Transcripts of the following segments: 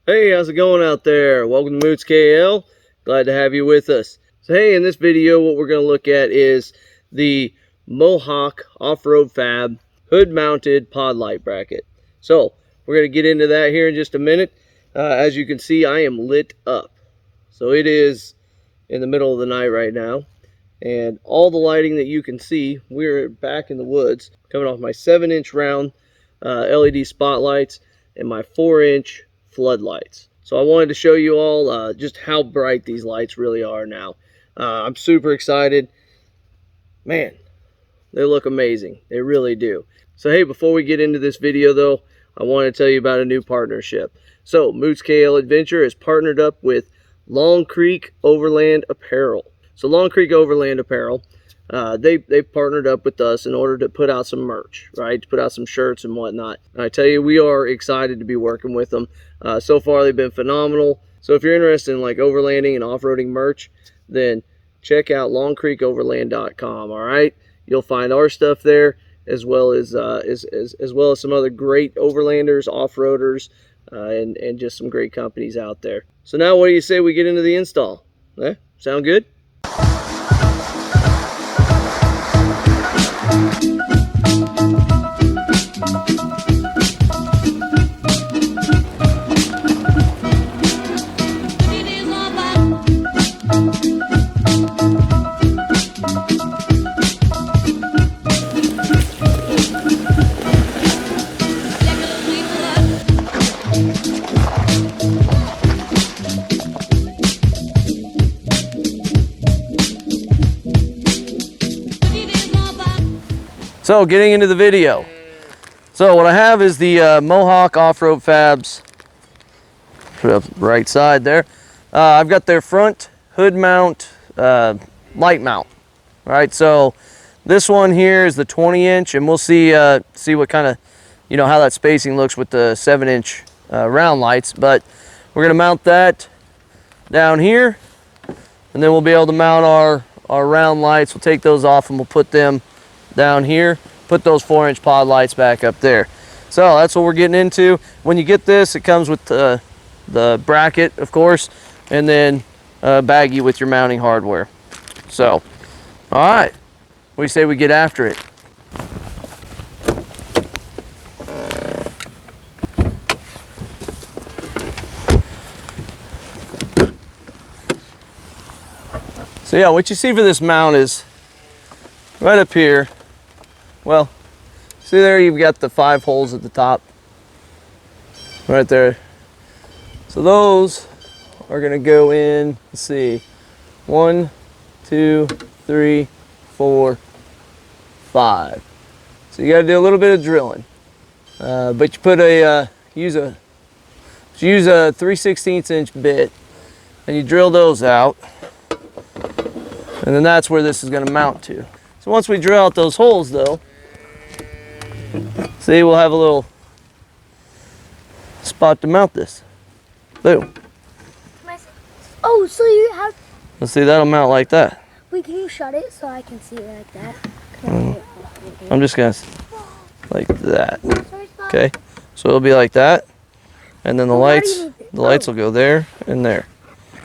Hey, how's it going out there? Welcome to Moots KL. Glad to have you with us. So hey, in this video what we're going to look at is the Mohawk Offroad Fab hood mounted pod light bracket. So we're going to get into that here in just a minute. As you can see, I am lit up. So it is in the middle of the night right now, and all the lighting that you can see, we're back in the woods coming off my 7-inch round LED spotlights and my 4-inch floodlights. So I wanted to show you all just how bright these lights really are now. I'm super excited. Man, they look amazing. They really do. So hey, before we get into this video though, I want to tell you about a new partnership. So Moots KL Adventure is partnered up with Long Creek Overland Apparel. So Long Creek Overland Apparel, they partnered up with us in order to put out some merch, right? To put out some shirts and whatnot. And I tell you, we are excited to be working with them. So far, they've been phenomenal. So if you're interested in like overlanding and off-roading merch, then check out longcreekoverland.com. All right, you'll find our stuff there, as well as some other great overlanders, off-roaders, and just some great companies out there. So now, what do you say we get into the install? Sound good? So getting into the video. So what I have is the Mohawk Offroad Fabs. Put up right side there. I've got their front hood mount, light mount. All right, so this one here is the 20-inch, and we'll see what kind of, how that spacing looks with the 7-inch round lights. But we're gonna mount that down here, and then we'll be able to mount our round lights. We'll take those off and we'll put them down here, put those 4-inch pod lights back up there. So that's what we're getting into. When you get this, it comes with the bracket, of course, and then a baggie with your mounting hardware. So, all right, what do you say we get after it? So yeah, what you see for this mount is right up here. Well, see there, you've got the 5 holes at the top, right there. So those are gonna go in, let's see, 1, 2, 3, 4, 5. So you gotta do a little bit of drilling. But you put use a 3/16" bit, and you drill those out. And then that's where this is gonna mount to. So once we drill out those holes though, see, we'll have a little spot to mount this. Boom. Oh, so you have... Let's see, that'll mount like that. Wait, can you shut it so I can see it like that? I'm just gonna, like that. Okay, so it'll be like that. And then the lights will go there and there.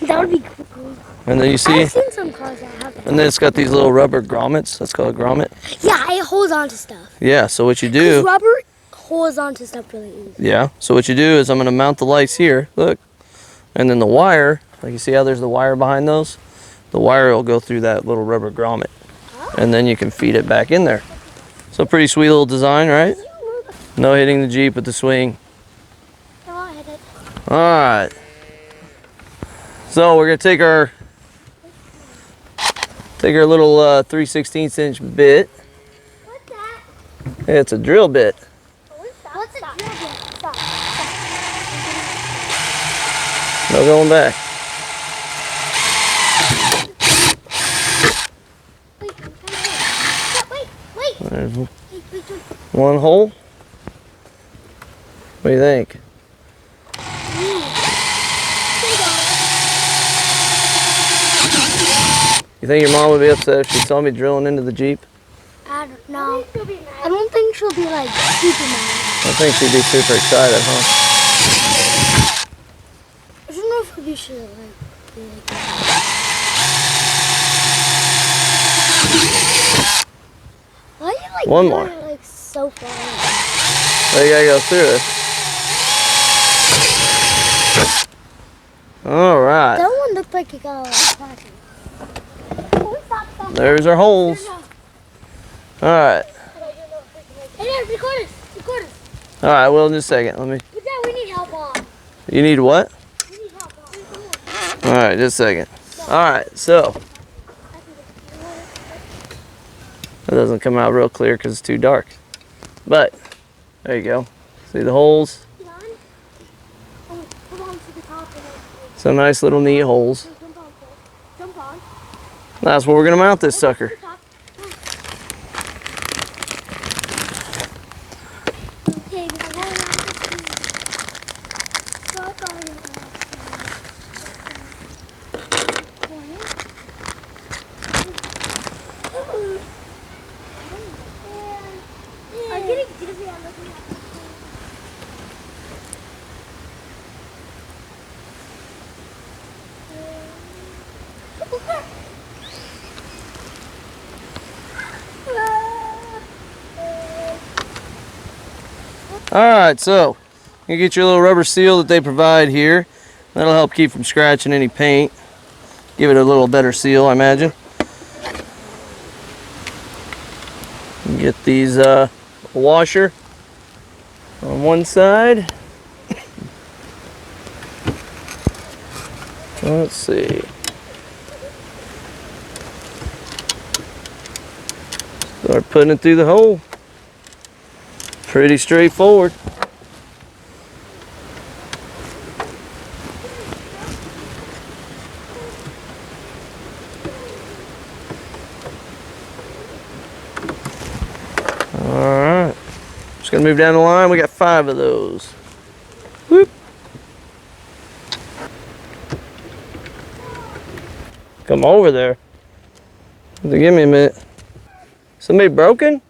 That would be cool. And then you see, I've seen some cars that have that. and then it's got these little rubber grommets. That's called a grommet. Yeah, it holds on to stuff. Yeah, so what you do, Rubber holds on to stuff really easy. yeah, so what you do is I'm gonna mount the lights here, look. And then the wire, like you see how there's the wire behind those? The wire will go through that little rubber grommet. And then you can feed it back in there. So pretty sweet little design, right? No hitting the Jeep with the swing. No, I hit it. All right. So we're gonna take our little 3/16" bit. What's that? It's a drill bit. What's a drill bit? Stop. No going back. Wait. There's one hole. What do you think? You think your mom would be upset if she saw me drilling into the Jeep? I don't know. I don't think she'll be like super mad. I think she'd be super excited, huh? should like be like that. Why are you like One doing more. it like so far? Oh, you gotta go through it. All right. That one looked like it got like cracking. There's our holes. All right. Hey, record us. Record us. All right. Well, in just a second. Let me. But Dad, we need help on. You need what? We need help on. All right. Just a second. All right. So that doesn't come out real clear because it's too dark. But there you go. See the holes? Some nice little neat holes. Jump on. That's where we're gonna mount this sucker. Okay, I'm getting dizzy. I'm looking at Alright, so you get your little rubber seal that they provide here. That'll help keep from scratching any paint. Give it a little better seal, I imagine. You get these washer on one side. Let's see. Start putting it through the hole. Pretty straightforward. Alright. Just gonna move down the line. We got 5 of those. Whoop. Come over there. Give me a minute. Somebody broken?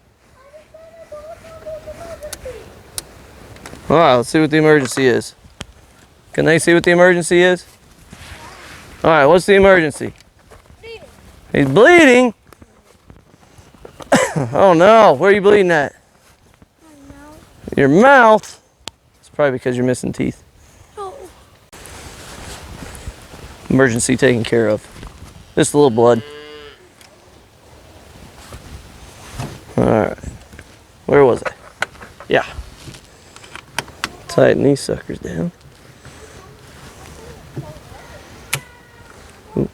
Alright, let's see what the emergency is. Can they see what the emergency is? Alright, what's the emergency? bleeding. He's bleeding? Oh no, where are you bleeding at? Your mouth? It's probably because you're missing teeth. Oh. Emergency taken care of. Just a little blood. Alright. Where was I? Yeah. Tighten these suckers down. Ooh.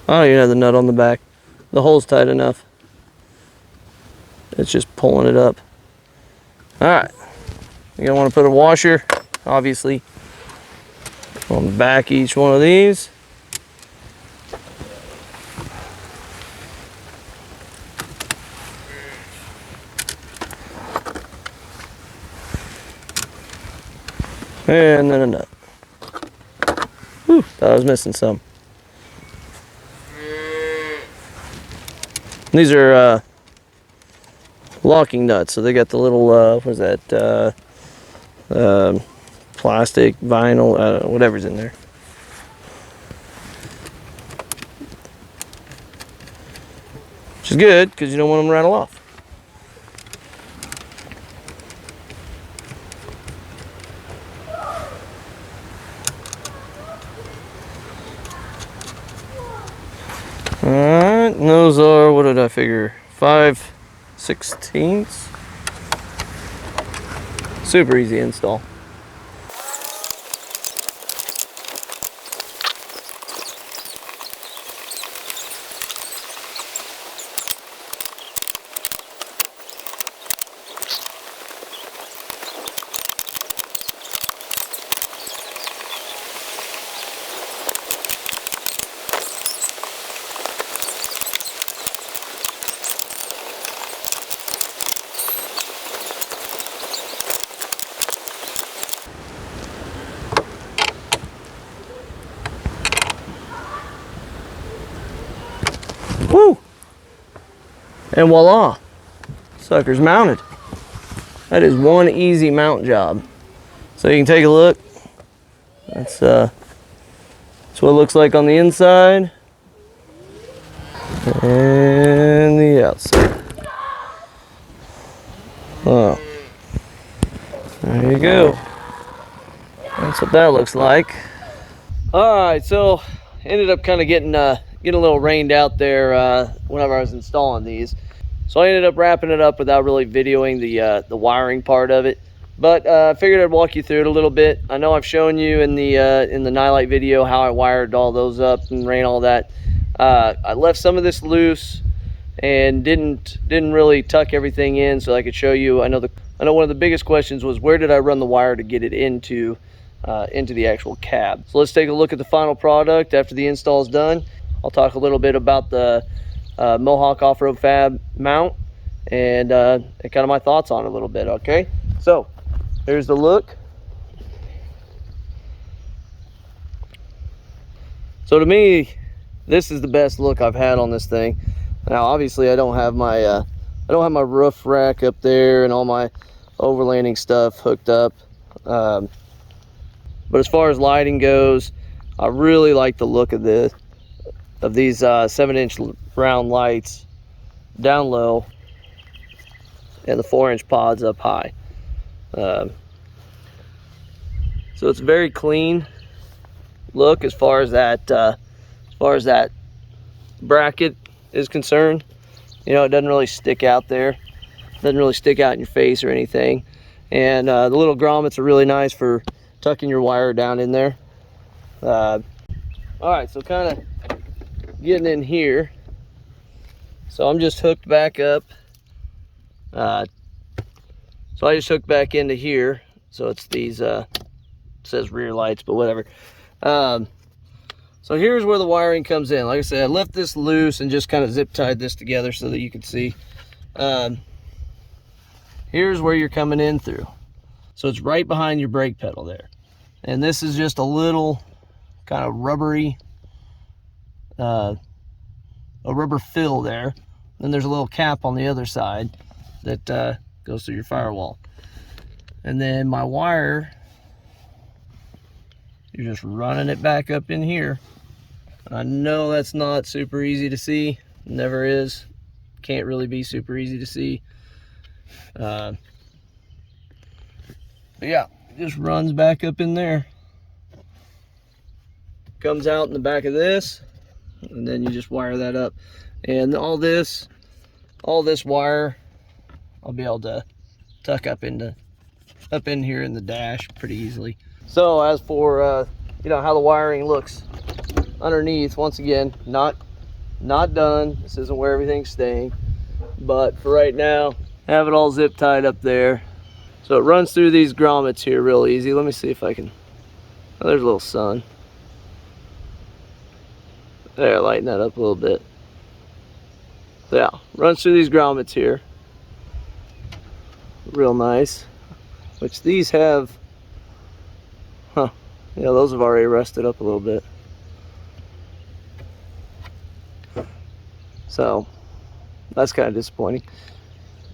Oh, you have the nut on the back. The hole's tight enough. It's just pulling it up. Alright. You're going to want to put a washer, obviously, on the back of each one of these. And then a nut. Whew, thought I was missing some. These are locking nuts, so they got the little, what is that, plastic, vinyl, whatever's in there. Which is good, because you don't want them to rattle off. Alright, and those are, what did I figure, 5/16. Super easy install. Woo! And voila, sucker's mounted. That is one easy mount job. So you can take a look. That's what it looks like on the inside and the outside. Oh, there you go. That's what that looks like. All right, so ended up kind of getting a little rained out there whenever I was installing these. So I ended up wrapping it up without really videoing the wiring part of it. But I figured I'd walk you through it a little bit. I know I've shown you in the nightlight video how I wired all those up and ran all that. I left some of this loose and didn't really tuck everything in so I could show you. I know one of the biggest questions was where did I run the wire to get it into the actual cab. So let's take a look at the final product after the install is done. I'll talk a little bit about the Mohawk Offroad Fab mount and kind of my thoughts on it a little bit. Okay, so here's the look. So to me, this is the best look I've had on this thing. Now obviously I don't have my roof rack up there and all my overlanding stuff hooked up, but as far as lighting goes, I really like the look of these 7-inch round lights down low and the 4-inch pods up high. So it's a very clean look as far as that bracket is concerned. You know, it doesn't really stick out there. It doesn't really stick out in your face or anything. And the little grommets are really nice for tucking your wire down in there. All right, so kind of getting in here. So I'm just hooked back up. So I just hooked back into here. So it's these, it says rear lights, but whatever. So here's where the wiring comes in. Like I said, I left this loose and just kind of zip tied this together so that you can see. Here's where you're coming in through. So it's right behind your brake pedal there. And this is just a little kind of rubbery, a rubber fill there. Then there's a little cap on the other side that goes through your firewall. And then my wire, you're just running it back up in here. I know that's not super easy to see. Never is. Can't really be super easy to see. But yeah, it just runs back up in there. Comes out in the back of this, and then you just wire that up. And all this wire, I'll be able to tuck up in here in the dash pretty easily. So as for you know how the wiring looks underneath, once again, not done. This isn't where everything's staying, but for right now, have it all zip tied up there. So it runs through these grommets here real easy. Let me see if I can. Oh, there's a little sun. There, lighten that up a little bit. So yeah, runs through these grommets here. Real nice. Which these have, yeah, those have already rusted up a little bit. So that's kind of disappointing.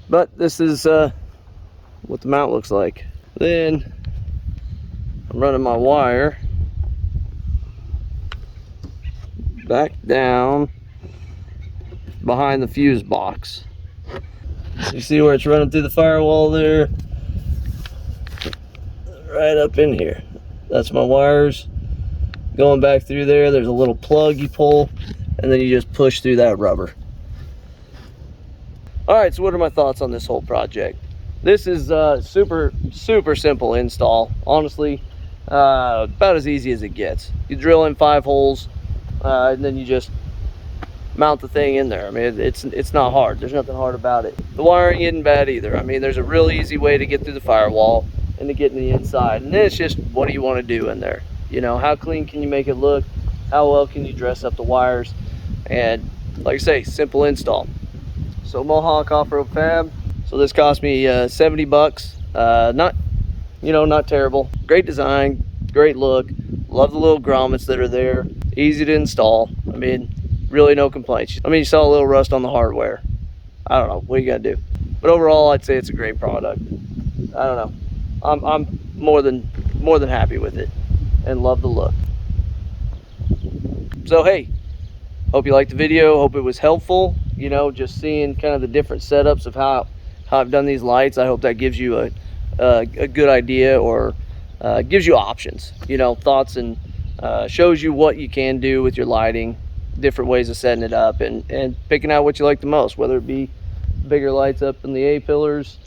But this is what the mount looks like. Then I'm running my wire back down behind the fuse box. You see where it's running through the firewall there? Right up in here. That's my wires going back through there. There's a little plug you pull, and then you just push through that rubber. All right, so what are my thoughts on this whole project? This is super simple install. Honestly, about as easy as it gets. You drill in 5 holes, and then you just mount the thing in there. I mean, it's not hard. There's nothing hard about it. The wiring isn't bad either. I mean, there's a real easy way to get through the firewall and to get in the inside. And then it's just, what do you want to do in there? You know, how clean can you make it look? How well can you dress up the wires? And like I say, simple install. So Mohawk Offroad Fab. So this cost me 70 bucks. Not terrible. Great design, great look. Love the little grommets that are there. Easy to install. I mean, really no complaints. I mean, you saw a little rust on the hardware. I don't know. What are you gonna do? But overall, I'd say it's a great product. I don't know. I'm more than happy with it and love the look. So hey, hope you liked the video. Hope it was helpful. You know, just seeing kind of the different setups of how I've done these lights. I hope that gives you a good idea, or gives you options. You know, thoughts, and shows you what you can do with your lighting, different ways of setting it up, and picking out what you like the most. Whether it be bigger lights up in the A pillars,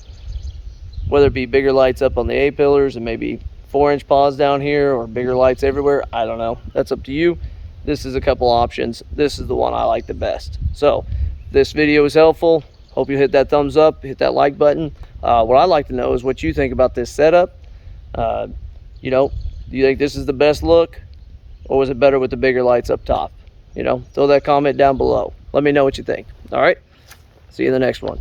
whether it be bigger lights up on the A pillars and maybe 4-inch paws down here, or bigger lights everywhere. I don't know. That's up to you. This is a couple options. This is the one I like the best. So if this video was helpful, hope you hit that thumbs up, hit that like button. What I'd like to know is what you think about this setup. You know, do you think this is the best look, or was it better with the bigger lights up top? You know, throw that comment down below. Let me know what you think. All right, see you in the next one.